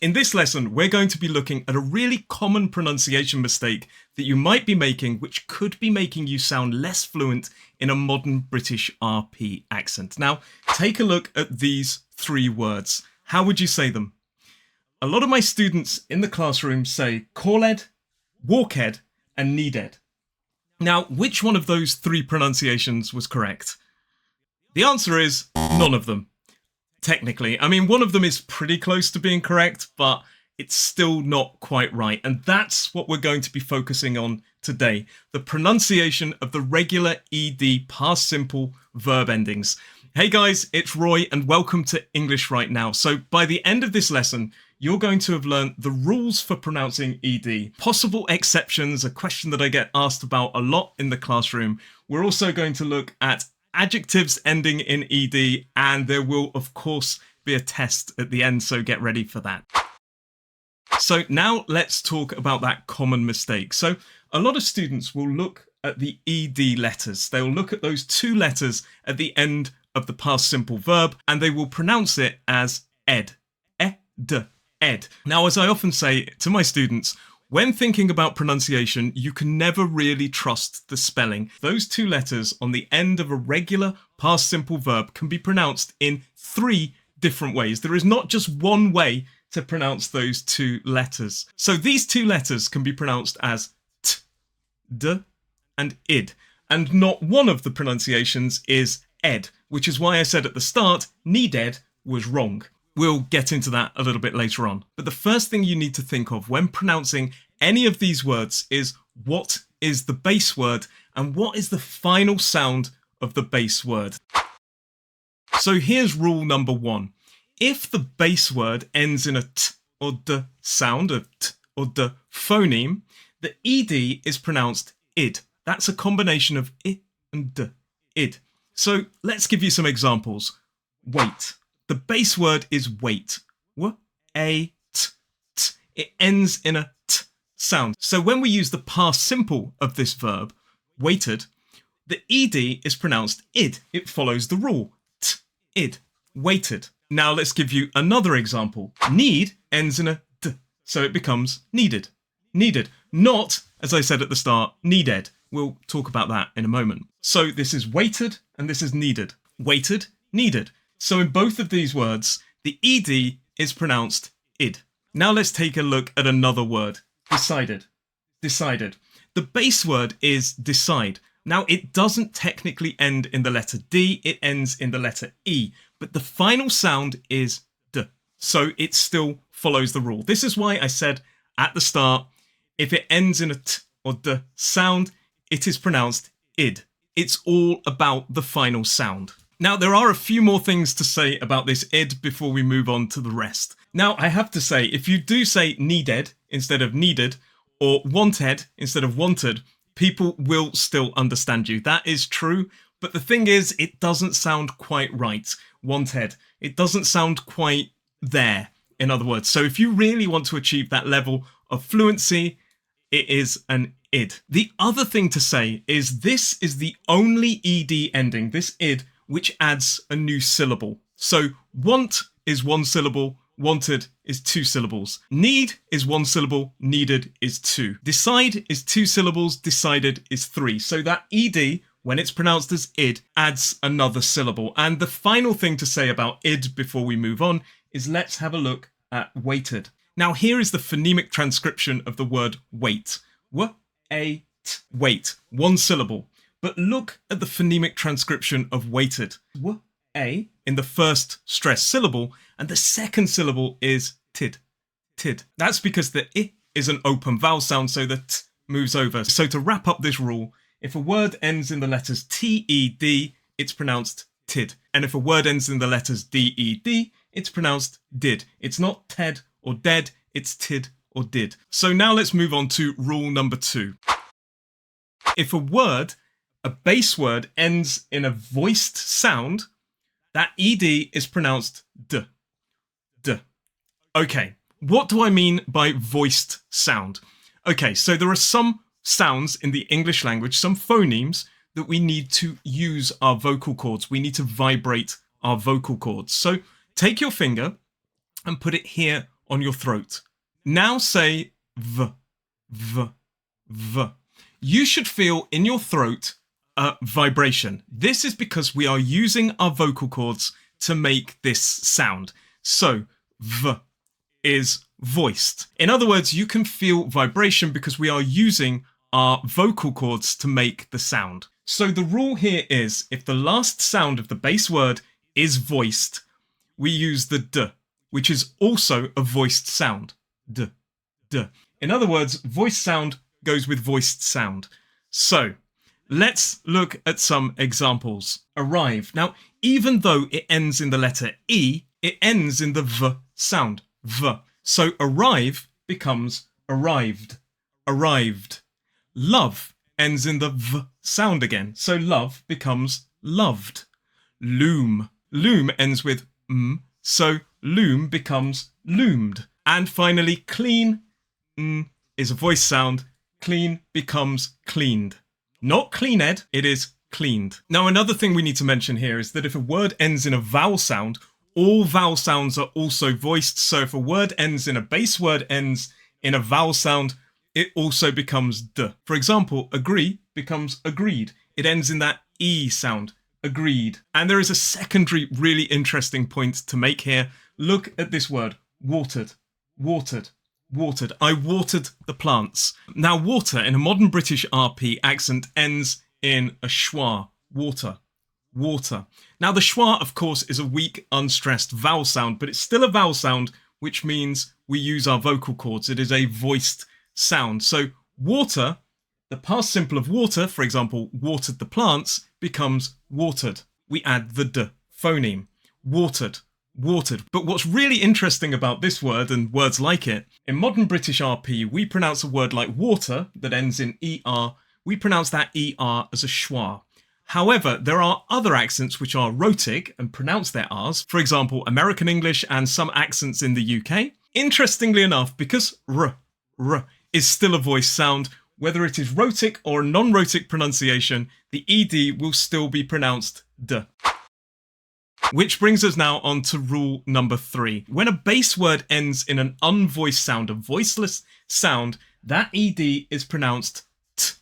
In this lesson, we're going to be looking at a really common pronunciation mistake that you might be making, which could be making you sound less fluent in a modern British RP accent. Now, take a look at these three words. How would you say them? A lot of my students in the classroom say called, walked, and needed. Now, which one of those three pronunciations was correct? The answer is none of them. Technically, I mean, one of them is pretty close to being correct, but it's still not quite right. And that's what we're going to be focusing on today. The pronunciation of the regular ED past simple verb endings. Hey guys, it's Roy and welcome to English Right Now. So by the end of this lesson, you're going to have learned the rules for pronouncing ED, possible exceptions, a question that I get asked about a lot in the classroom. We're also going to look at adjectives ending in ED, and there will of course be a test at the end, so get ready for that. So now let's talk about that common mistake. So a lot of students will look at the ED letters. They'll look at those two letters at the end of the past simple verb and they will pronounce it as ed, ed. Now, as I often say to my students, when thinking about pronunciation, you can never really trust the spelling. Those two letters on the end of a regular past simple verb can be pronounced in three different ways. There is not just one way to pronounce those two letters. So these two letters can be pronounced as t, d, and id. And not one of the pronunciations is ed, which is why I said at the start, needed was wrong. We'll get into that a little bit later on. But the first thing you need to think of when pronouncing any of these words is what is the base word and what is the final sound of the base word. So here's rule number one. If the base word ends in a t or d sound, a t or d phoneme, the ed is pronounced id. That's a combination of I and d, id. So let's give you some examples. Wait. The base word is wait. W-a-t-t. It ends in a t sound. So when we use the past simple of this verb, waited, the ed is pronounced id. It follows the rule. T, id, waited. Now let's give you another example. Need ends in a d, so it becomes needed. Needed. Not, as I said at the start, needed. We'll talk about that in a moment. So this is waited and this is needed. Waited, needed. So in both of these words, the ed is pronounced id. Now let's take a look at another word. Decided. Decided. The base word is decide. Now it doesn't technically end in the letter D, it ends in the letter E, but the final sound is D. So it still follows the rule. This is why I said at the start, if it ends in a T or D sound, it is pronounced id. It's all about the final sound. Now, there are a few more things to say about this id before we move on to the rest. Now, I have to say, if you do say needed instead of needed, or wanted instead of wanted, people will still understand you. That is true, but the thing is, it doesn't sound quite right. Wanted. It doesn't sound quite there, in other words. So if you really want to achieve that level of fluency, it is an id. The other thing to say is this is the only ed ending, this id, which adds a new syllable. So want is one syllable, wanted is two syllables. Need is one syllable, needed is two. Decide is two syllables, decided is three. So that ed, when it's pronounced as id, adds another syllable. And the final thing to say about id before we move on is let's have a look at waited. Now here is the phonemic transcription of the word wait. W-a-t, wait, one syllable. But look at the phonemic transcription of waited. W-a in the first stressed syllable, and the second syllable is tid, tid. That's because the I is an open vowel sound, so the t moves over. So to wrap up this rule, if a word ends in the letters T-E-D, it's pronounced tid. And if a word ends in the letters D-E-D, it's pronounced did. It's not ted or dead, it's tid or did. So now let's move on to rule number two. If a base word ends in a voiced sound, that ed is pronounced d, d. Okay, what do I mean by voiced sound? Okay, so there are some sounds in the English language, some phonemes that we need to use our vocal cords. We need to vibrate our vocal cords. So take your finger and put it here on your throat. Now say v, v, v. You should feel in your throat a vibration. This is because we are using our vocal cords to make this sound. So v is voiced. In other words, you can feel vibration because we are using our vocal cords to make the sound. So the rule here is if the last sound of the base word is voiced, we use the d, which is also a voiced sound. D, d. In other words, voiced sound goes with voiced sound. So let's look at some examples. Arrive. Now, even though it ends in the letter E, it ends in the v sound. V. So arrive becomes arrived. Arrived. Love ends in the v sound again. So love becomes loved. Loom. Loom ends with m. So loom becomes loomed. And finally, clean is a voice sound. Clean becomes cleaned. Not cleaned, it is cleaned. Now, another thing we need to mention here is that if a word ends in a vowel sound, all vowel sounds are also voiced. So if a word ends in a base word ends in a vowel sound, it also becomes d. For example, agree becomes agreed. It ends in that E sound. Agreed. And there is a secondary really interesting point to make here. Look at this word, watered, watered, watered. I watered the plants. Now, water in a modern British RP accent ends in a schwa, water, water. Now, the schwa, of course, is a weak, unstressed vowel sound, but it's still a vowel sound, which means we use our vocal cords. It is a voiced sound. So water, the past simple of water, for example, watered the plants, becomes watered. We add the d phoneme. Watered, watered. But what's really interesting about this word and words like it, in modern British RP, we pronounce a word like water that ends in ER, we pronounce that ER as a schwa. However, there are other accents which are rhotic and pronounce their Rs, for example, American English and some accents in the UK. Interestingly enough, because r is still a voice sound, whether it is rhotic or a non-rhotic pronunciation, the ED will still be pronounced d. Which brings us now on to rule number 3. When a base word ends in an unvoiced sound, a voiceless sound, that ED is pronounced t.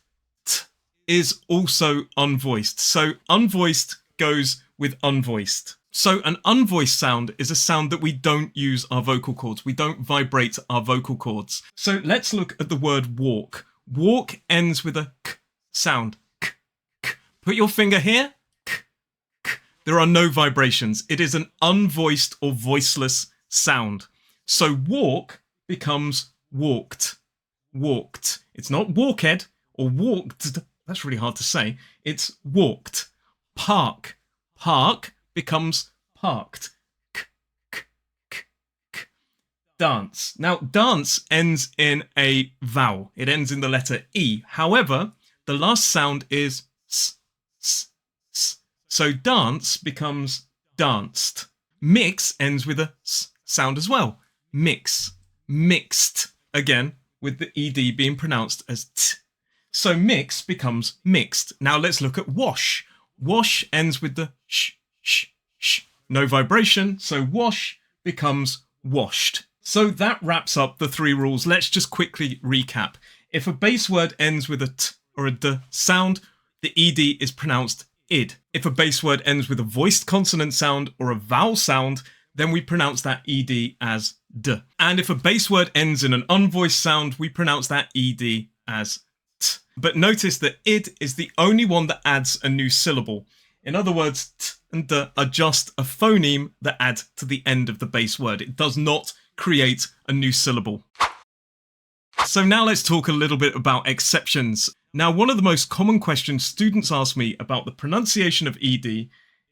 T is also unvoiced. So unvoiced goes with unvoiced. So an unvoiced sound is a sound that we don't use our vocal cords. We don't vibrate our vocal cords. So let's look at the word walk. Walk ends with a k sound. K, k. Put your finger here. K, k. There are no vibrations. It is an unvoiced or voiceless sound. So walk becomes walked. Walked. It's not walked or walked. That's really hard to say. It's walked. Park. Park becomes parked. K, k, k, k. Dance. Now, dance ends in a vowel. It ends in the letter E. However, the last sound is s, s, s. So dance becomes danced. Mix ends with a s sound as well. Mix. Mixed. Again, with the ED being pronounced as t. So mix becomes mixed. Now let's look at wash. Wash ends with the sh, sh, sh. No vibration, so wash becomes washed. So that wraps up the 3 rules. Let's just quickly recap. If a base word ends with a t or a d sound, the ED is pronounced id. If a base word ends with a voiced consonant sound or a vowel sound, then we pronounce that ED as d. And if a base word ends in an unvoiced sound, we pronounce that ED as t. But notice that id is the only one that adds a new syllable. In other words, t and d are just a phoneme that add to the end of the base word. It does not create a new syllable. So now let's talk a little bit about exceptions. Now, one of the most common questions students ask me about the pronunciation of ED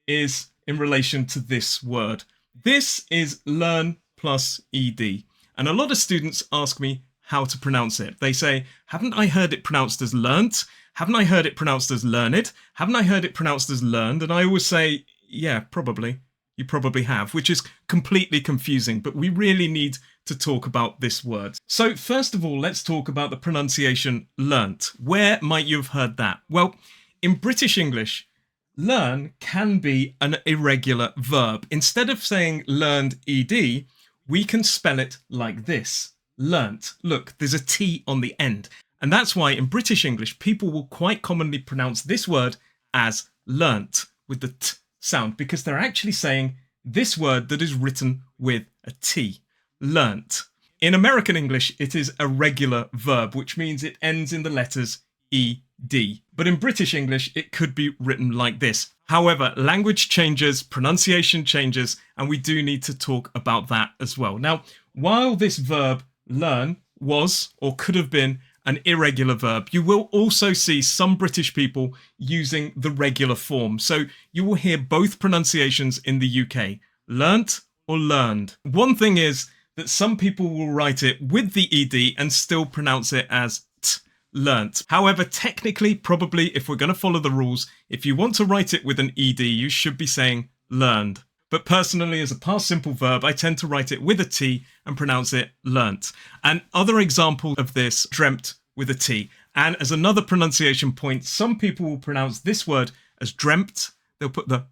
is in relation to this word. This is learn plus ED. And a lot of students ask me how to pronounce it. They say, haven't I heard it pronounced as learnt? Haven't I heard it pronounced as learned? Haven't I heard it pronounced as learned? And I always say, yeah, probably. You probably have, which is completely confusing, but we really need to talk about this word. So first of all, let's talk about the pronunciation learnt. Where might you have heard that? Well, in British English, learn can be an irregular verb. Instead of saying learned ED, we can spell it like this. Learnt. Look, there's a T on the end. And that's why in British English, people will quite commonly pronounce this word as learnt with the T sound, because they're actually saying this word that is written with a T. Learnt. In American English, it is a regular verb, which means it ends in the letters ED. But in British English, it could be written like this. However, language changes, pronunciation changes, and we do need to talk about that as well. Now, while this verb learn was or could have been an irregular verb, you will also see some British people using the regular form. So you will hear both pronunciations in the UK, learnt or learned. One thing is that some people will write it with the ED and still pronounce it as t, learnt. However, technically, probably if we're going to follow the rules, if you want to write it with an ED, you should be saying learned. But personally, as a past simple verb, I tend to write it with a T and pronounce it learnt. And other example of this, dreamt with a T. And as another pronunciation point, some people will pronounce this word as dreamt. They'll put the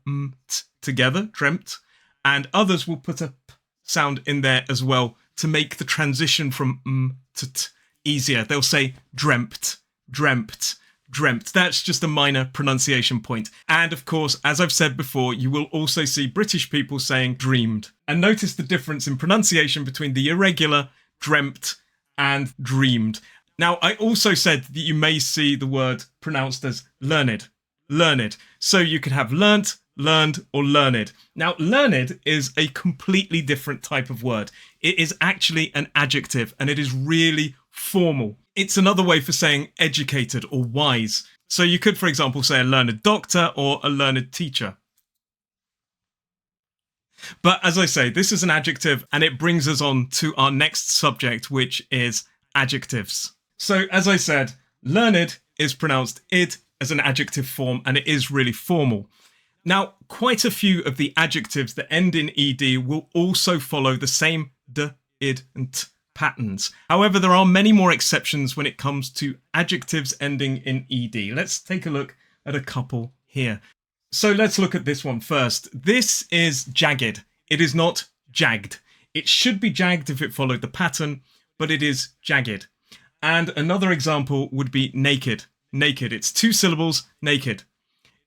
t together, dreamt. And others will put a p sound in there as well to make the transition from to t easier. They'll say dreamt, dreamt, dreamt. That's just a minor pronunciation point. And of course, as I've said before, you will also see British people saying dreamed. And notice the difference in pronunciation between the irregular dreamt and dreamed. Now, I also said that you may see the word pronounced as learned, learned. So you could have learnt, learned, or learned. Now, learned is a completely different type of word. It is actually an adjective, and it is really formal. It's another way for saying educated or wise. So you could, for example, say a learned doctor or a learned teacher. But as I say, this is an adjective, and it brings us on to our next subject, which is adjectives. So as I said, learned is pronounced id as an adjective form, and it is really formal. Now, quite a few of the adjectives that end in ed will also follow the same d, id, and t patterns. However, there are many more exceptions when it comes to adjectives ending in ed. Let's take a look at a couple here. So let's look at this one first. This is jagged. It is not jagged. It should be jagged if it followed the pattern, but it is jagged. And another example would be naked. Naked. It's 2 syllables, naked.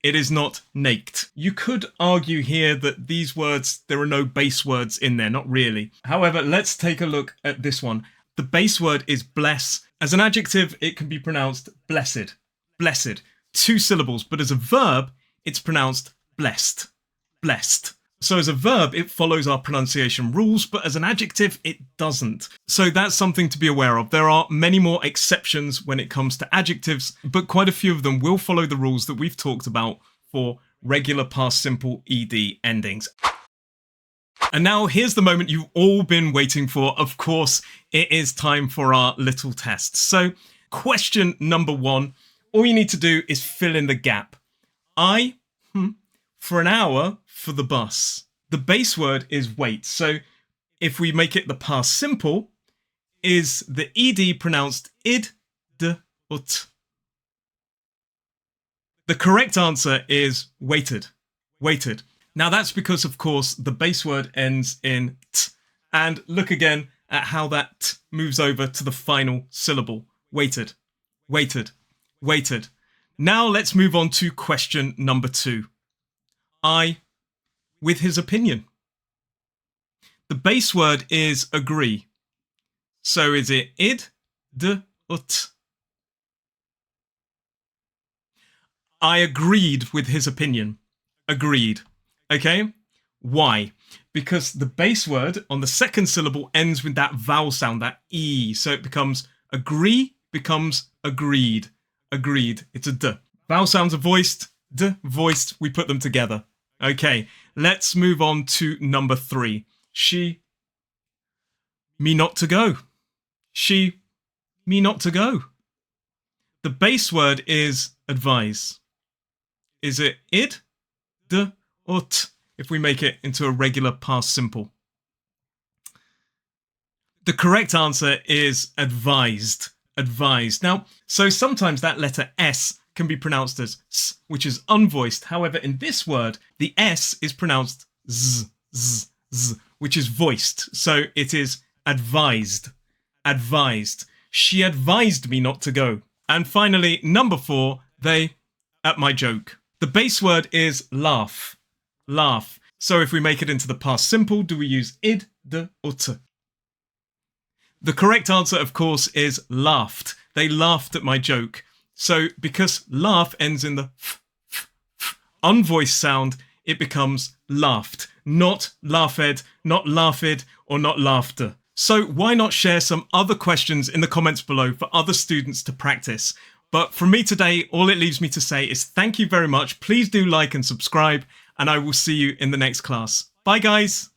It is not naked. You could argue here that these words, there are no base words in there, not really. However, let's take a look at this one. The base word is bless. As an adjective, it can be pronounced blessed. Blessed. 2 syllables, but as a verb, it's pronounced blessed. Blessed. So as a verb, it follows our pronunciation rules, but as an adjective, it doesn't. So that's something to be aware of. There are many more exceptions when it comes to adjectives, but quite a few of them will follow the rules that we've talked about for regular past simple ed endings. And now here's the moment you've all been waiting for. Of course, it is time for our little test. So question number 1, all you need to do is fill in the gap. For an hour for the bus. The base word is wait. So if we make it the past simple, is the ed pronounced id, d, or t? The correct answer is waited. Waited. Now that's because, of course, the base word ends in t. And look again at how that t moves over to the final syllable. Waited. Waited. Waited. Now let's move on to question number 2. With his opinion. The base word is agree. So is it id, d, or t? I agreed with his opinion. Agreed. Okay? Why? Because the base word on the second syllable ends with that vowel sound, that E. So it becomes agree, becomes agreed. Agreed. It's a d. Vowel sounds are voiced, d, voiced. We put them together. Okay, let's move on to number 3. Me not to go. Me not to go. The base word is advise. Is it id, d, or t if we make it into a regular past simple? The correct answer is advised. Advised. Now, so sometimes that letter S can be pronounced as s, which is unvoiced. However, in this word, the S is pronounced z, z, which is voiced. So it is advised. Advised. She advised me not to go. And finally, number 4, they at my joke. The base word is laugh. Laugh. So if we make it into the past simple, do we use id, de, or t? The correct answer, of course, is laughed. They laughed at my joke. So because laugh ends in the unvoiced sound, it becomes laughed, not laughed, not laughed, or not laughter. So why not share some other questions in the comments below for other students to practice? But from me today, all it leaves me to say is thank you very much. Please do like and subscribe, and I will see you in the next class. Bye, guys.